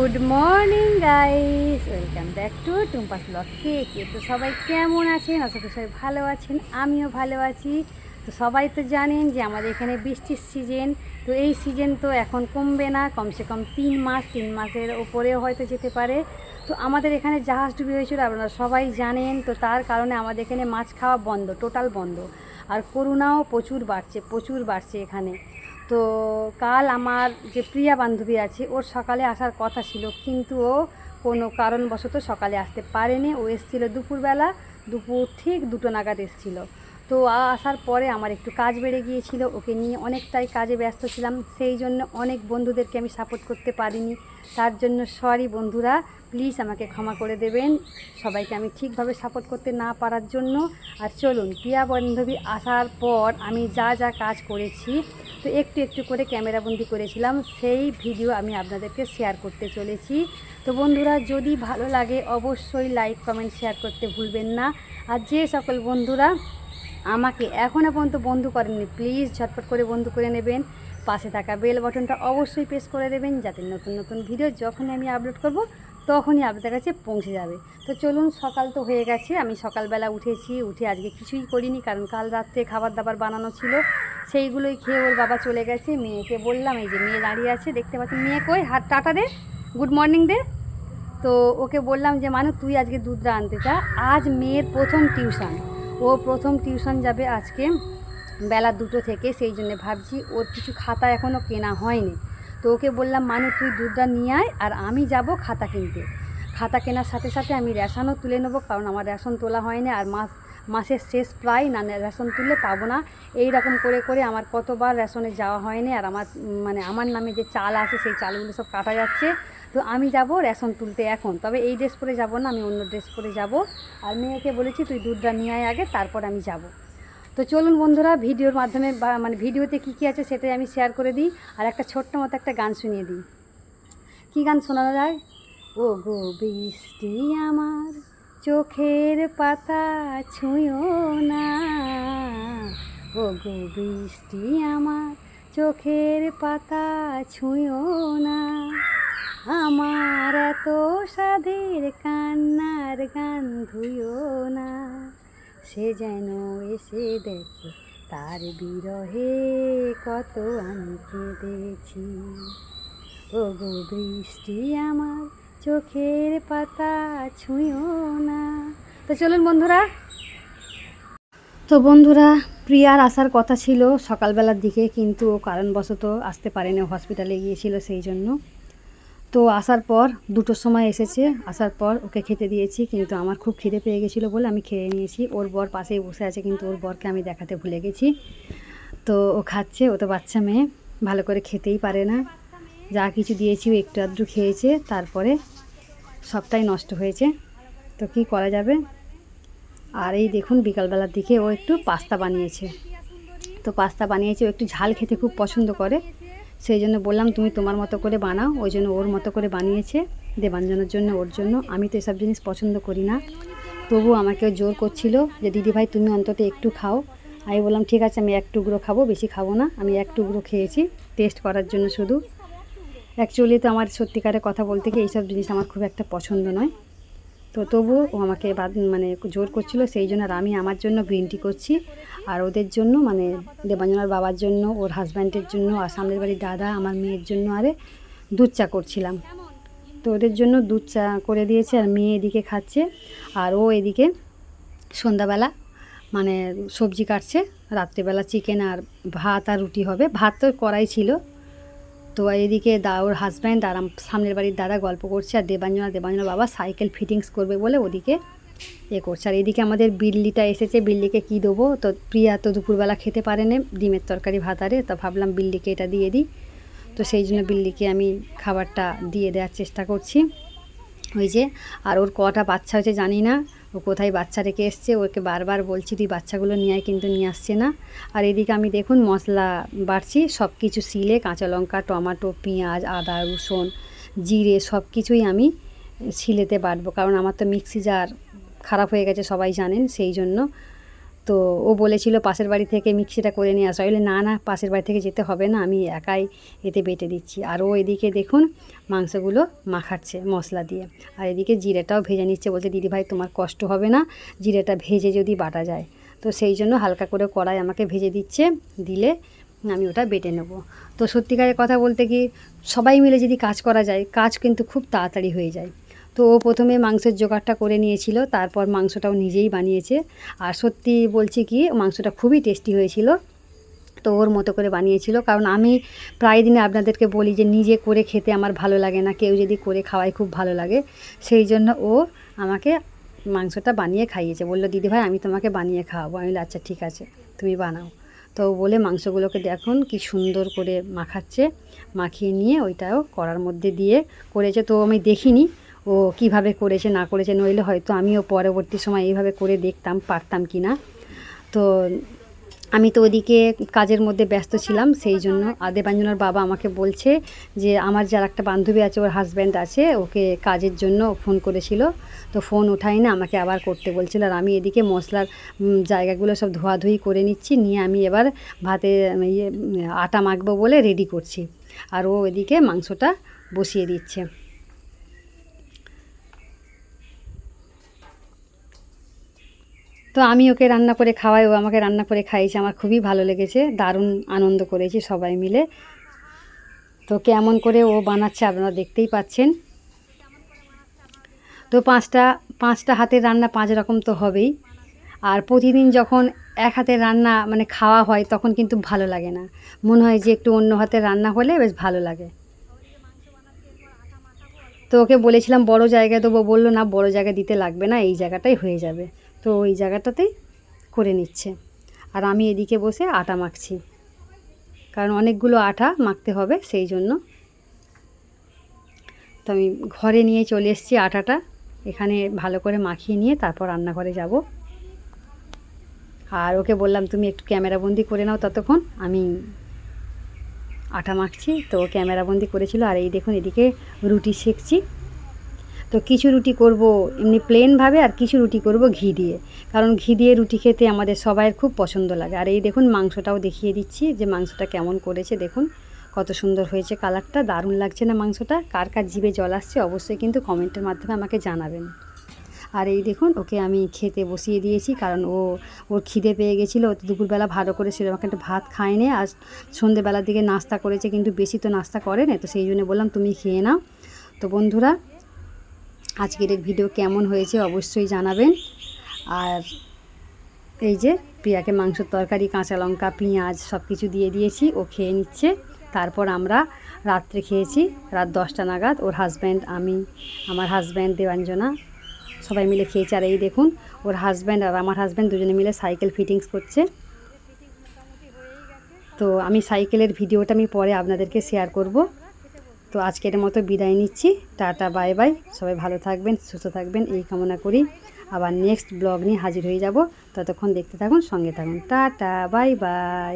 Good morning guys, welcome back to টুম্পাস blog. কে তো সবাই কেমন আছেন? আশা করি সবাই ভালো আছেন, আমিও ভালো আছি। তো সবাই তো জানেন যে আমাদের এখানে বৃষ্টির সিজন। তো এই সিজন তো এখন কমবে না, কমসে কম 3 মাসের ওপরেও হয়তো যেতে পারে। তো আমাদের এখানে জাহাজ ডুবি হয়েছিল, আপনারা সবাই জানেন। তো তার কারণে আমাদের এখানে মাছ খাওয়া বন্ধ, টোটাল বন্ধ। আর করোনাও প্রচুর বাড়ছে এখানে। তো কাল আমার যে প্রিয়া বান্ধবী আছে, ওর সকালে আসার কথা ছিল, কিন্তু ও কোনো কারণবশত সকালে আসতে পারেনি। ও এসেছিলো দুপুরবেলা, দুপুর ঠিক 2টো নাগাদ এসেছিলো। তো আসার পরে আমার একটু কাজ বেড়ে গিয়েছিল, ওকে নিয়ে অনেকটাই কাজে ব্যস্ত ছিলাম, সেই জন্য অনেক বন্ধুদেরকে আমি সাপোর্ট করতে পারিনি। তার জন্য সরি বন্ধুরা, প্লিজ আমাকে ক্ষমা করে দেবেন সবাইকে আমি ঠিকভাবে সাপোর্ট করতে না পারার জন্য। আর চলুন, প্রিয়া বান্ধবী আসার পর আমি যা যা কাজ করেছি, তো একটু করে ক্যামেরাবন্দি করেছিলাম, সেই ভিডিও আমি আপনাদেরকে শেয়ার করতে চলেছি। তো বন্ধুরা, যদি ভালো লাগে অবশ্যই লাইক কমেন্ট শেয়ার করতে ভুলবেন না। আর যে সকল বন্ধুরা আমাকে এখনও পর্যন্ত বন্ধু করেননি, প্লিজ ঝটপট করে বন্ধু করে নেবেন। পাশে থাকা বেল বাটনটা অবশ্যই প্রেস করে দেবেন, যাতে নতুন ভিডিও যখনই আমি আপলোড করব তখনই আপনাদের কাছে পৌঁছে যাবে। তো চলুন, সকাল তো হয়ে গেছে, আমি সকালবেলা উঠে আজকে কিছুই করিনি, কারণ কাল রাত্রে খাবার দাবার বানানো ছিল, সেইগুলোই খেয়ে ওর বাবা চলে গেছে। মেয়েকে বললাম, এই যে মেয়ে দাঁড়িয়ে আছে দেখতে পাচ্ছেন, মেয়ে কই, হাত টাটা দে, গুড মর্নিং দে। তো ওকে বললাম যে মানু তুই আজকে দুধটা আনতে যা, আজ মেয়ের প্রথম টিউশন, ও প্রথম টিউশন যাবে আজকে বেলা 2টো থেকে। সেই জন্য ভাবছি, ওর কিছু খাতা এখনও কেনা হয়নি। তো ওকে বললাম মানু তুই দুধটা নিয়ে আয়, আর আমি যাব খাতা কিনতে। খাতা কেনার সাথে সাথে আমি রেশনও তুলে নেবো, কারণ আমার রেশন তোলা হয়নি, আর মাসের শেষ প্রায়, না রেশন তুললে পাবো না। এই রকম করে আমার কতবার রেশনে যাওয়া হয়নি। আর আমার নামে যে চাল আছে, সেই চালগুলো সব কাটা যাচ্ছে। তো আমি যাব রেশন তুলতে এখন, তবে এই ড্রেস পরে যাব না, আমি অন্য ড্রেস পরে যাব। আর মেয়েকে বলেছি তুই দুধটা নিয়ে আয় আগে, তারপর আমি যাব। তো চলুন বন্ধুরা, ভিডিওর মাধ্যমে ভিডিওতে কী আছে সেটাই আমি শেয়ার করে দিই, আর একটা ছোট্ট মতো একটা গান শুনিয়ে দিই। কী গান শোনানো যায়? ও গো বৃষ্টি আমার চোখের পাতা ছুঁয়ো না, ও গো বৃষ্টি আমার চোখের পাতা ছুঁয়ো না, আমার এত সাধের কান্নার গান ধুয়ো না, সে যেন এসে দেখে তার বিরহে কত আমি কেঁদেছি, ও গো বৃষ্টি আমার চোখের পাতা ছুঁয়ো না। তো চলুন বন্ধুরা, প্রিয়ার আসার কথা ছিল সকালবেলার দিকে, কিন্তু ও কারণবশত আসতে পারেনি, হসপিটালে গিয়েছিল সেই জন্য। তো আসার পর 2টোর সময় এসেছে, আসার পর ওকে খেতে দিয়েছি, কিন্তু আমার খুব খিদে পেয়ে গেছিলো বলে আমি খেয়ে নিয়েছি। ওর বর পাশেই বসে আছে, কিন্তু ওর বরকে আমি দেখাতে ভুলে গেছি। তো ও খাচ্ছে, ও তো বাচ্চা মেয়ে, ভালো করে খেতেই পারে না। যা কিছু দিয়েছি ও একটু আধটু খেয়েছে, তারপরে সবটাই নষ্ট হয়েছে। তো কি করা যাবে। আর এই দেখুন, বিকালবেলার দিকে ও একটু পাস্তা বানিয়েছে। তো পাস্তা বানিয়েছে, ও একটু ঝাল খেতে খুব পছন্দ করে, সেই জন্য বললাম তুমি তোমার মতো করে বানাও। ওই জন্য ওর মতো করে বানিয়েছে দেবাঞ্জনের জন্য, ওর জন্য। আমি তো এসব জিনিস পছন্দ করি না, তবু আমাকে জোর করছিল যে দিদি ভাই তুমি অন্তত একটু খাও। আমি বললাম ঠিক আছে, আমি 1 টুকরো খাবো, বেশি খাবো না। আমি 1 টুকরো খেয়েছি টেস্ট করার জন্য শুধু। অ্যাকচুয়ালি তো আমার সত্যিকারের কথা বলতে গিয়ে এইসব জিনিস আমার খুব একটা পছন্দ নয়। তো তবুও ও আমাকে জোর করছিল, সেই জন্য। আর আমি আমার জন্য গ্রিন টি করছি, আর ওদের জন্য দেবাঞ্জনার বাবার জন্য, ওর হাজব্যান্ডের জন্য, আর সামনের বাড়ির দাদা, আমার মেয়ের জন্য দুধ চা করছিলাম। তো ওদের জন্য দুধ চা করে দিয়েছে, আর মেয়ে এদিকে খাচ্ছে, আর ও এদিকে সন্ধ্যাবেলা সবজি কাটছে। রাত্রিবেলা চিকেন আর ভাত আর রুটি হবে, ভাত তো করাই ছিল। তো এদিকে ওর হাজব্যান্ড আর সামনের বাড়ির দাদা গল্প করছে, আর দেবাঞ্জনার বাবা সাইকেল ফিটিংস করবে বলে ওদিকে করছে। আর এদিকে আমাদের বিল্লিটা এসেছে, বিল্লিকে কি দেবো। তো প্রিয়া তো দুপুরবেলা খেতে পারেনি ডিমের তরকারি ভাতারে, তো ভাবলাম বিল্লিকে এটা দিয়ে দিই। তো সেই জন্য বিল্লিকে আমি খাবারটা দিয়ে দেওয়ার চেষ্টা করছি। ওই যে, আর ওর কটা বাচ্চা হয়েছে জানি না, ও কোথায় বাচ্চা রেখে এসছে। ওকে বারবার বলছি তুই বাচ্চাগুলো নিয়ে আয়, কিন্তু নিয়ে আসছে না। আর এদিকে আমি দেখুন মশলা বাড়ছি, সব কিছু শিলে, কাঁচা লঙ্কা, টমেটো, পেঁয়াজ, আদা, রসুন, জিরে সব কিছুই আমি শিলেতে বাটবো, কারণ আমার তো মিক্সি জার খারাপ হয়ে গেছে সবাই জানেন, সেই জন্য। তো ও বলেছিল পাশের বাড়ি থেকে মিক্সিটা করে নিয়ে আসা, বলে না না পাশের বাড়ি থেকে যেতে হবে না, আমি একাই এতে বেটে দিচ্ছি। আর ও এদিকে দেখুন মাংসগুলো মাখাচ্ছে মশলা দিয়ে, আর এদিকে জিরেটাও ভেজে নিচ্ছে। বলছে দিদিভাই তোমার কষ্ট হবে না জিরেটা ভেজে যদি বাটা যায়, তো সেই জন্য হালকা করে কড়াই আমাকে ভেজে দিচ্ছে, দিলে আমি ওটা বেটে নেব। তো সত্যিকারের কথা বলতে কি সবাই মিলে যদি কাজ করা যায়, কাজ কিন্তু খুব তাড়াতাড়ি হয়ে যায়। তো ও প্রথমে মাংসের জোগাড়টা করে নিয়েছিল, তারপর মাংসটাও নিজেই বানিয়েছে। আর সত্যি বলছি কি মাংসটা খুবই টেস্টি হয়েছিল। তো ওর মতো করে বানিয়েছিল, কারণ আমি প্রায় দিনে আপনাদেরকে বলি যে নিজে করে খেতে আমার ভালো লাগে না, কেউ যদি করে খাওয়ায় খুব ভালো লাগে। সেই জন্য ও আমাকে মাংসটা বানিয়ে খাইয়েছে, বললো দিদিভাই আমি তোমাকে বানিয়ে খাওয়াবো। আমি বললাম আচ্ছা ঠিক আছে তুমি বানাও। তো বলে মাংসগুলোকে দেখুন কি সুন্দর করে মাখাচ্ছে, মাখিয়ে নিয়ে ওইটাও কড়ার মধ্যে দিয়ে করেছে। তো আমি দেখিনি ও কিভাবে করেছে না করেছে, নইলে হয়তো আমিও পরবর্তী সময় এইভাবে করে দেখতাম পারতাম কি না। তো আমি তো ওদিকে কাজের মধ্যে ব্যস্ত ছিলাম, সেই জন্য। আর দেবাঞ্জনার বাবা আমাকে বলছে যে আমার যার একটা বান্ধবী আছে ওর হাজব্যান্ড আছে, ওকে কাজের জন্য ফোন করেছিল, তো ফোন ওঠাই না, আমাকে আবার করতে বলছিল। আর আমি এদিকে মশলার জায়গাগুলো সব ধোয়াধুয়ি করে নিচ্ছি, নিয়ে আমি এবার ভাতে আটা মাখবো বলে রেডি করছি। আর ও এদিকে মাংসটা বসিয়ে দিচ্ছে। তো আমি ওকে রান্না করে খাওয়াই, ও আমাকে রান্না করে খাইয়েছে, আমার খুবই ভালো লেগেছে, দারুণ আনন্দ করেছি সবাই মিলে। তো কেমন করে ও বানাচ্ছে আপনারা দেখতেই পাচ্ছেন। তো পাঁচটা হাতের রান্না 5 রকম তো হবেই। আর প্রতিদিন যখন এক হাতের রান্না মানে খাওয়া হয় তখন কিন্তু ভালো লাগে না, মনে হয় যে একটু অন্য হাতের রান্না হলে বেশ ভালো লাগে। তো ওকে বলেছিলাম বড় জায়গায় দেবো, বললো না বড় জায়গা দিতে লাগবে না, এই জায়গাটাই হয়ে যাবে। তো ওই জায়গাটাতেই করে নিচ্ছে। আর আমি এদিকে বসে আটা মাখছি, কারণ অনেকগুলো আটা মাখতে হবে সেই জন্য। তো আমি ঘরে নিয়ে চলে এসেছি আটাটা, এখানে ভালো করে মাখিয়ে নিয়ে তারপর রান্নাঘরে যাব। আর ওকে বললাম তুমি একটু ক্যামেরাবন্দি করে নাও, ততক্ষণ আমি আটা মাখছি। তো ক্যামেরাবন্দি করেছিল। আর এই দেখুন এদিকে রুটি সেঁকছি। তো কিছু রুটি করব এমনি প্লেনভাবে, আর কিছু রুটি করব ঘি দিয়ে, কারণ ঘি দিয়ে রুটি খেতে আমাদের সবাইয়ের খুব পছন্দ লাগে। আর এই দেখুন মাংসটাও দেখিয়ে দিচ্ছি যে মাংসটা কেমন করেছে, দেখুন কত সুন্দর হয়েছে, কালারটা দারুণ লাগছে না মাংসটা? কার কার জিভে জল আসছে অবশ্যই কিন্তু কমেন্টের মাধ্যমে আমাকে জানাবেন। আর এই দেখুন ওকে আমি খেতে বসিয়ে দিয়েছি, কারণ ওর খিদে পেয়ে গেছিলো। দুপুরবেলা ভালো করে সেরকম একটা ভাত খায়নি, আর সন্ধেবেলার দিকে নাস্তা করেছে, কিন্তু বেশি তো নাস্তা করে না, তো সেই জন্য বললাম তুমি খেয়ে নাও। তো বন্ধুরা আজকের এই ভিডিও কেমন হয়েছে অবশ্যই জানাবেন। আর এই যে প্রিয়াকে মাংসের তরকারি, কাঁচা লঙ্কা, পেঁয়াজ সব কিছু দিয়ে দিয়েছি, ও খেয়ে নিচ্ছে। তারপর আমরা রাত্রে খেয়েছি রাত 10টা নাগাদ, ওর হাজব্যান্ড, আমি, আমার হাজব্যান্ড, দেবাঞ্জনা সবাই মিলে খেয়েছি। আর এই দেখুন ওর হাজব্যান্ড আর আমার হাজব্যান্ড দুজনে মিলে সাইকেল ফিটিংস করছে। তো আমি সাইকেলের ভিডিওটা আমি পরে আপনাদেরকে শেয়ার করব। তো আজকের মতো বিদায় নিচ্ছি, টাটা বাই বাই, সবাই ভালো থাকবেন সুস্থ থাকবেন এই কামনা করি। আবার নেক্সট ব্লগ নিয়ে হাজির হয়ে যাব, ততক্ষণ দেখতে থাকুন, সঙ্গে থাকুন, টাটা বাই বাই।